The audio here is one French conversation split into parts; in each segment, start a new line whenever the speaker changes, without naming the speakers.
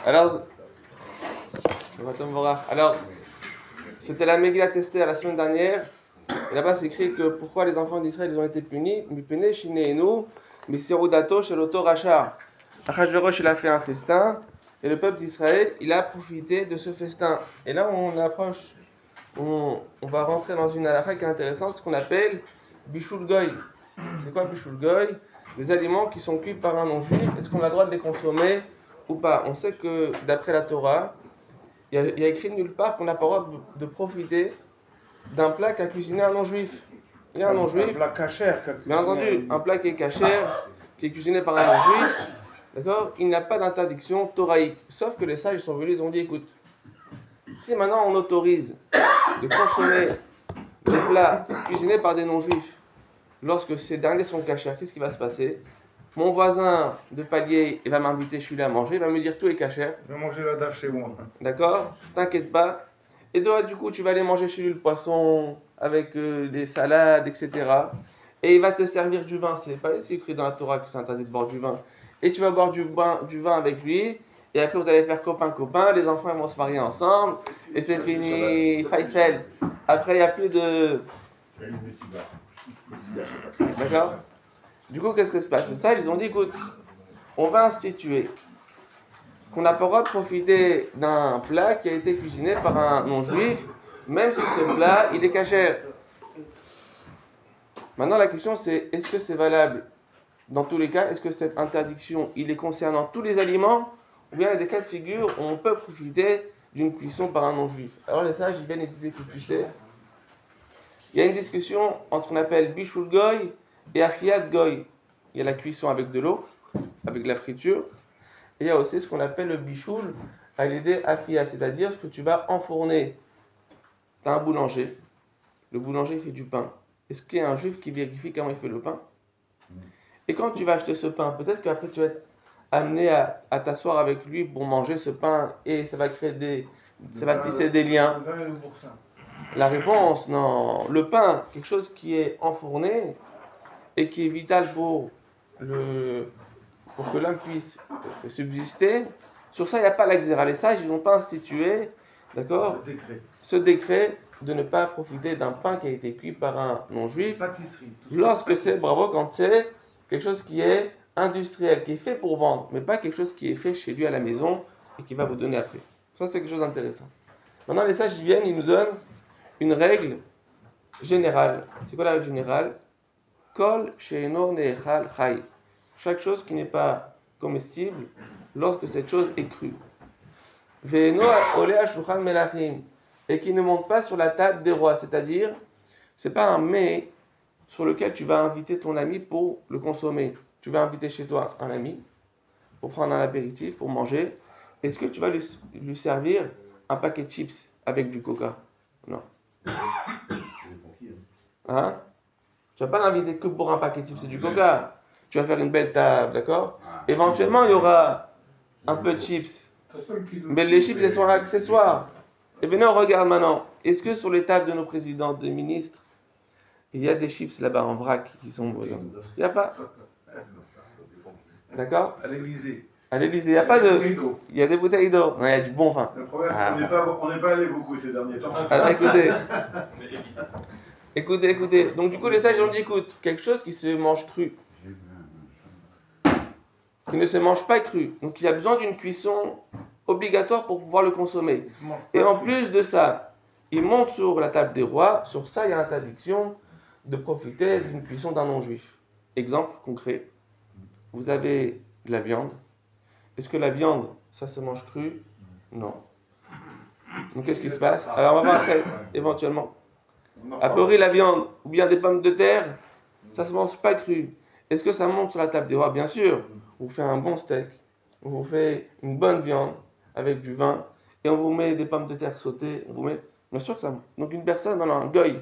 Alors, c'était la Megillat Esther la semaine dernière. Et là-bas, c'est écrit que pourquoi les enfants d'Israël ils ont été punis. Mipene Shineenu, Misirudato Sheloto Rachar. Achashverosh, il a fait un festin. Et le peuple d'Israël, il a profité de ce festin. Et là, on va rentrer dans une halakha qui est intéressante, ce qu'on appelle Bishul Goy. C'est quoi Bishul Goy? Des aliments qui sont cuits par un non-juif. Est-ce qu'on a le droit de les consommer ou pas? On sait que d'après la Torah, il y a écrit nulle part qu'on n'a pas le droit de profiter d'un plat qu'a cuisiné un non-juif. Il y a un non-juif.
Un plat cachère.
Bien entendu, un plat qui est cachère, qui est cuisiné par un non-juif, d'accord, il n'a pas d'interdiction thoraïque. Sauf que les sages ils sont venus, ils ont dit écoute, si maintenant on autorise de consommer des plats cuisinés par des non-juifs, lorsque ces derniers sont cachers, qu'est-ce qui va se passer? Mon voisin de palier, il va m'inviter chez lui à manger, il va me dire tout est cachère.
Je vais manger la daf chez moi.
D'accord? T'inquiète pas. Et toi, du coup, tu vas aller manger chez lui le poisson avec des salades, etc. Et il va te servir du vin. C'est pas écrit dans la Torah que c'est interdit de boire du vin. Et tu vas boire du vin avec lui. Et après, vous allez faire copain-copain. Les enfants ils vont se marier ensemble. Et c'est fini. Faïfel. Après, il n'y a plus de... D'accord? Du coup, qu'est-ce que se passe? C'est ça, ils ont dit, écoute, on va instituer qu'on n'a pas le droit de profiter d'un plat qui a été cuisiné par un non-juif, même si ce plat, il est cachère. Maintenant, la question c'est, est-ce que c'est valable dans tous les cas? Est-ce que cette interdiction, il est concernant tous les aliments? Ou bien il y a des cas de figure où on peut profiter d'une cuisson par un non-juif? Alors les sages, ils viennent et disent, écoute, tu sais, il y a une discussion entre ce qu'on appelle Bishul Goy et Afiyat Goy. Il y a la cuisson avec de l'eau, avec de la friture. Et il y a aussi ce qu'on appelle le bichoul à l'idée afia, c'est-à-dire que tu vas enfourner. Tu as un boulanger. Le boulanger il fait du pain. Est-ce qu'il y a un juif qui vérifie comment il fait le pain? Et quand tu vas acheter ce pain, peut-être qu'après tu vas être amené à t'asseoir avec lui pour manger ce pain et ça va créer ça va tisser des liens. La réponse, non. Le pain, quelque chose qui est enfourné et qui est vital pour que l'homme puisse subsister. Sur ça, il n'y a pas la xéra. Les sages, ils n'ont pas institué, d'accord, ce décret de ne pas profiter d'un pain qui a été cuit par un non-juif. Lorsque c'est, bravo, quand c'est quelque chose qui est industriel, qui est fait pour vendre, mais pas quelque chose qui est fait chez lui à la maison et qui va vous donner après. Ça, c'est quelque chose d'intéressant. Maintenant, les sages, ils viennent, ils nous donnent une règle générale. C'est quoi la règle générale? Kol she'eno ne'echal chay. Chaque chose qui n'est pas comestible lorsque cette chose est crue. Ve'eno oleh shulchan melachim. Et qui ne monte pas sur la table des rois. C'est-à-dire, c'est pas un mets sur lequel tu vas inviter ton ami pour le consommer. Tu vas inviter chez toi un ami pour prendre un apéritif, pour manger. Est-ce que tu vas lui servir un paquet de chips avec du coca? Non. Hein? Tu vas pas l'inviter que pour un paquet de chips et du coca. Tu vas faire une belle table, d'accord? Éventuellement, il y aura un peu de chips. Mais les chips, elles sont accessoires. Et venez, on regarde maintenant. Est-ce que sur les tables de nos présidents, des ministres, il y a des chips là-bas en vrac qui sont... Il n'y a pas. D'accord?
À l'Élysée.
À l'Élysée, il n'y a pas de... Il y a des bouteilles d'eau. Il y a du bon vin.
Le problème, c'est qu'on n'est pas allé beaucoup ces derniers temps.
Alors, écoutez. Donc du coup, les sages ont dit, écoute, quelque chose qui se mange cru, qui ne se mange pas cru. Donc il y a besoin d'une cuisson obligatoire pour pouvoir le consommer. Et en plus de ça, il monte sur la table des rois. Sur ça, il y a l'interdiction de profiter d'une cuisson d'un non-juif. Exemple concret. Vous avez de la viande. Est-ce que la viande, ça se mange cru? Non. Donc qu'est-ce qui se passe? Alors on va voir après, éventuellement. A priori, la viande ou bien des pommes de terre, ça se mange pas cru. Est-ce que ça monte sur la table des rois? Bien sûr. On vous fait un bon steak, on vous fait une bonne viande avec du vin, et on vous met des pommes de terre sautées, on vous met... Bien sûr que ça monte. Donc une personne, un goy,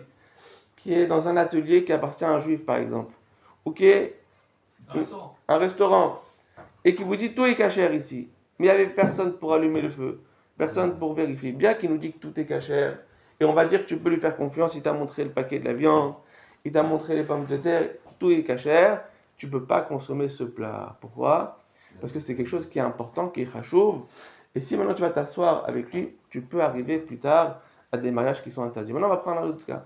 qui est dans un atelier qui appartient à un juif, par exemple, ou qui est un restaurant, et qui vous dit tout est cachère ici, mais il n'y avait personne pour allumer le feu, personne pour vérifier, bien qu'il nous dit que tout est cachère, et on va dire que tu peux lui faire confiance, il t'a montré le paquet de la viande, il t'a montré les pommes de terre, tout est cachère, tu ne peux pas consommer ce plat. Pourquoi? Parce que c'est quelque chose qui est important, qui est chachouv, Et si maintenant tu vas t'asseoir avec lui, tu peux arriver plus tard à des mariages qui sont interdits. Maintenant, on va prendre un autre cas.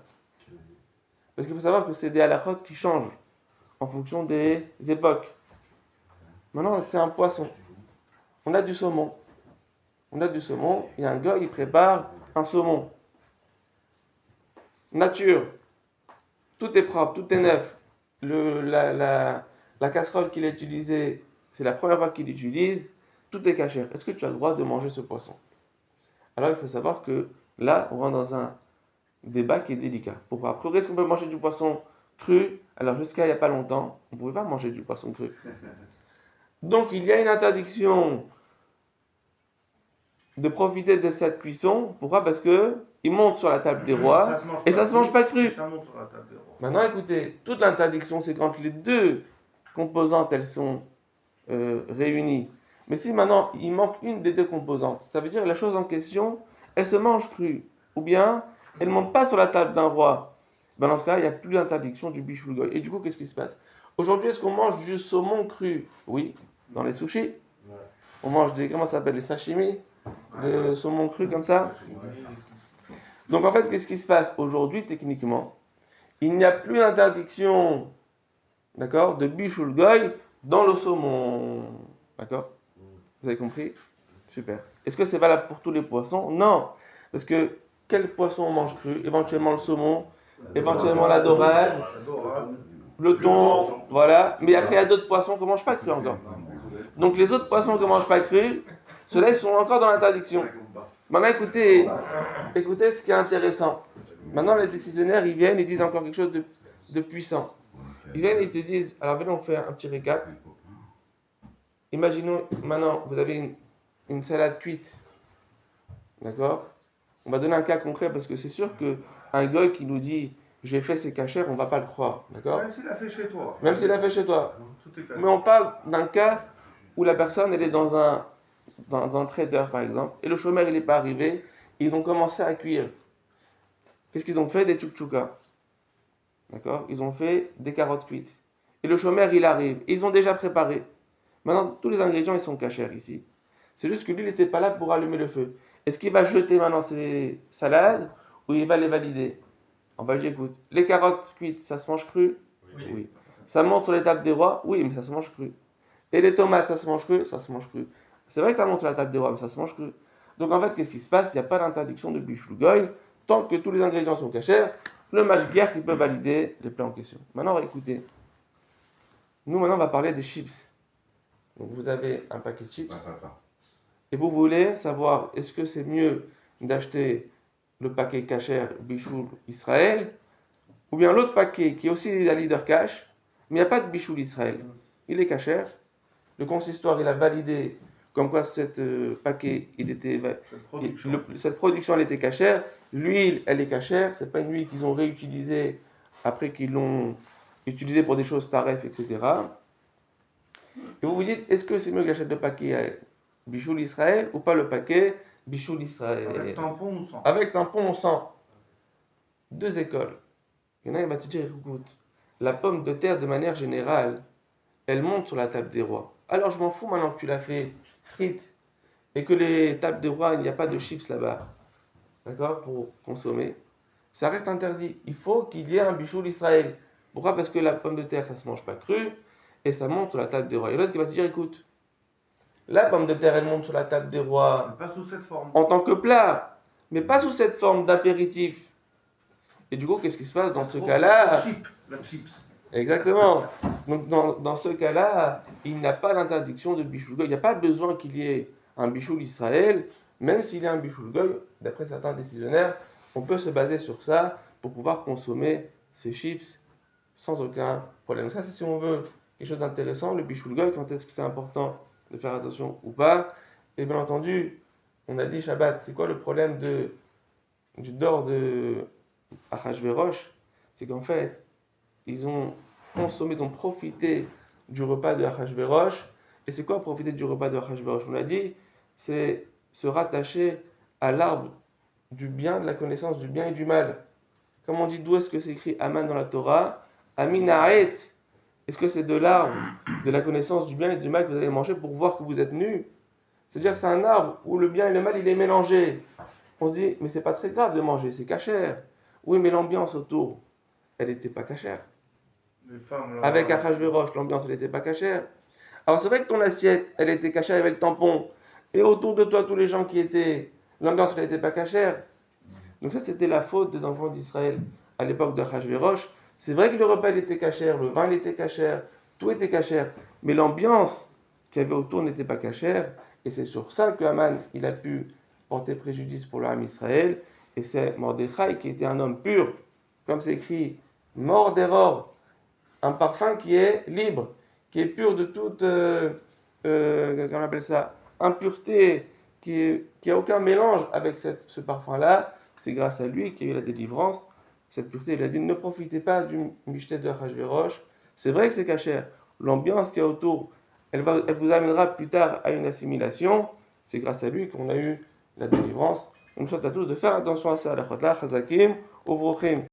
Parce qu'il faut savoir que c'est des halakhot qui changent en fonction des époques. Maintenant, c'est un poisson. On a du saumon. Il y a un gars, il prépare un saumon. Nature. Tout est propre, tout est neuf. La casserole qu'il a utilisée, c'est la première fois qu'il l'utilise. Tout est cachère. Est-ce que tu as le droit de manger ce poisson? Alors, il faut savoir que là, on rentre dans un débat qui est délicat. Pourquoi? Après, est-ce qu'on peut manger du poisson cru? Alors, jusqu'à il n'y a pas longtemps, on ne pouvait pas manger du poisson cru. Donc, il y a une interdiction de profiter de cette cuisson. Pourquoi? Parce que il monte sur la table des rois et ça ne se mange pas cru.
Ça monte sur la table des rois.
Maintenant, écoutez, toute l'interdiction, c'est quand les deux composantes, elles sont réunies. Mais si maintenant, il manque une des deux composantes, ça veut dire que la chose en question, elle se mange crue. Ou bien, elle ne monte pas sur la table d'un roi. Ben dans ce cas-là, il n'y a plus d'interdiction du bichoul goy. Et du coup, qu'est-ce qui se passe? Aujourd'hui, est-ce qu'on mange du saumon cru? Oui, dans les sushis. On mange des, comment ça s'appelle, les sashimi? Le saumon cru comme ça. Donc en fait, qu'est-ce qui se passe? Aujourd'hui, techniquement, il n'y a plus d'interdiction, d'accord, de bichoul goy dans le saumon. D'accord? Vous avez compris? Super. Est-ce que c'est valable pour tous les poissons? Non. Parce que quel poisson on mange cru? Éventuellement le saumon, éventuellement la dorade, le thon, voilà. Mais après, il y a d'autres poissons qu'on ne mange pas cru encore. Donc les autres poissons qu'on ne mange pas cru, ceux-là, ils sont encore dans l'interdiction. Maintenant, écoutez ce qui est intéressant. Maintenant, les décisionnaires, ils viennent, ils disent encore quelque chose de puissant. Ils viennent et ils te disent, alors venez, on fait un petit récap. Imaginons, maintenant, vous avez une salade cuite. D'accord? On va donner un cas concret parce que c'est sûr qu'un gars qui nous dit j'ai fait ses cachères, on ne va pas le croire. D'accord?
Même s'il l'a fait chez toi.
Même s'il l'a fait chez toi.
Tout est
Mais on parle d'un cas où la personne elle est dans un trader par exemple et le chômeur il n'est pas arrivé. Ils ont commencé à cuire. Qu'est-ce qu'ils ont fait? Des tchouk-tchoukas. D'accord? Ils ont fait des carottes cuites. Et le chômeur il arrive. Et ils ont déjà préparé. Maintenant, tous les ingrédients, ils sont cachés ici. C'est juste que lui, il n'était pas là pour allumer le feu. Est-ce qu'il va jeter maintenant ses salades ou il va les valider? On va lui dire, écoute, les carottes cuites, ça se mange cru? Oui. Ça monte sur les tables des rois? Oui, mais ça se mange cru. Et les tomates, ça se mange cru? Ça se mange cru. C'est vrai que ça monte sur la table des rois, mais ça se mange cru. Donc en fait, qu'est-ce qui se passe? Il n'y a pas d'interdiction de bichoul goy tant que tous les ingrédients sont cachés. Le mashgiach, il peut valider les plats en question. Maintenant, écoutez. Nous, maintenant, on va parler des chips. Donc vous avez un paquet de chips et vous voulez savoir est-ce que c'est mieux d'acheter le paquet kasher bichoul Israël ou bien l'autre paquet qui est aussi la leader cash mais il n'y a pas de bichoul Israël. Il est kasher. Le consistoire il a validé comme quoi cette paquet cette production elle était kasher. L'huile elle est kasher. C'est pas une huile qu'ils ont réutilisée après qu'ils l'ont utilisée pour des choses taref etc. Et vous vous dites, est-ce que c'est mieux que j'achète le paquet bichoul Israël ou pas le paquet bichoul Israël?
Avec tampon ou sans?
Avec tampon ou sans. Deux écoles. Il y en a qui va te dire, écoute, la pomme de terre de manière générale, elle monte sur la table des rois. Alors je m'en fous maintenant que tu l'as fait frite et que les tables des rois, il n'y a pas de chips là-bas. D'accord? Pour consommer. Ça reste interdit. Il faut qu'il y ait un bichoul Israël. Pourquoi? Parce que la pomme de terre, ça ne se mange pas cru. Et ça monte sur la table des rois. Et l'autre qui va te dire, écoute, la pomme de terre, elle monte sur la table des rois.
Pas sous cette forme.
En tant que plat, mais pas sous cette forme d'apéritif. Et du coup, qu'est-ce qui se passe dans ce cas-là?
La chips.
Exactement. Donc dans ce cas-là, il n'y a pas d'interdiction de bichoul goy. Il n'y a pas besoin qu'il y ait un bichoul Israël, même s'il y a un bichoul goy, d'après certains décisionnaires, on peut se baser sur ça pour pouvoir consommer ces chips sans aucun problème. Ça, c'est si on veut quelque chose d'intéressant, le bichoul goy, quand est-ce que c'est important de faire attention ou pas? Et bien entendu, on a dit Shabbat, c'est quoi le problème du dor de Achashverosh? C'est qu'en fait, ils ont consommé, ils ont profité du repas de Achashverosh. Et c'est quoi profiter du repas de Achashverosh? On l'a dit, c'est se rattacher à l'arbre du bien, de la connaissance du bien et du mal. Comme on dit, d'où est-ce que c'est écrit Aman dans la Torah? Aminaret. Est-ce que c'est de l'arbre de la connaissance du bien et du mal que vous allez manger pour voir que vous êtes nus? C'est-à-dire que c'est un arbre où le bien et le mal, il est mélangé. On se dit, mais c'est pas très grave de manger, c'est cachère. Oui, mais l'ambiance autour, elle n'était pas cachère.
Les femmes, là.
Avec Achashverosh, l'ambiance, elle n'était pas cachère. Alors c'est vrai que ton assiette, elle était cachère avec le tampon. Et autour de toi, tous les gens qui étaient, l'ambiance, elle n'était pas cachère. Donc ça, c'était la faute des enfants d'Israël à l'époque de Achashverosh. C'est vrai que le repas, il était cachère, le vin, il était cachère, tout était cachère. Mais l'ambiance qu'il y avait autour n'était pas cachère. Et c'est sur ça que Haman, il a pu porter préjudice pour l'âme Israël. Et c'est Mordechai qui était un homme pur, comme c'est écrit, mort d'erreur, un parfum qui est libre, qui est pur de toute, comment on appelle ça, impureté, qui a aucun mélange avec ce parfum-là. C'est grâce à lui qu'il y a eu la délivrance. Cette pureté, il a dit, ne profitez pas du michtet de Achashverosh. C'est vrai que c'est cachère. L'ambiance qu'il y a autour, elle vous amènera plus tard à une assimilation. C'est grâce à lui qu'on a eu la délivrance. On nous souhaite à tous de faire attention à ça. La Chazakim, Uvrochim.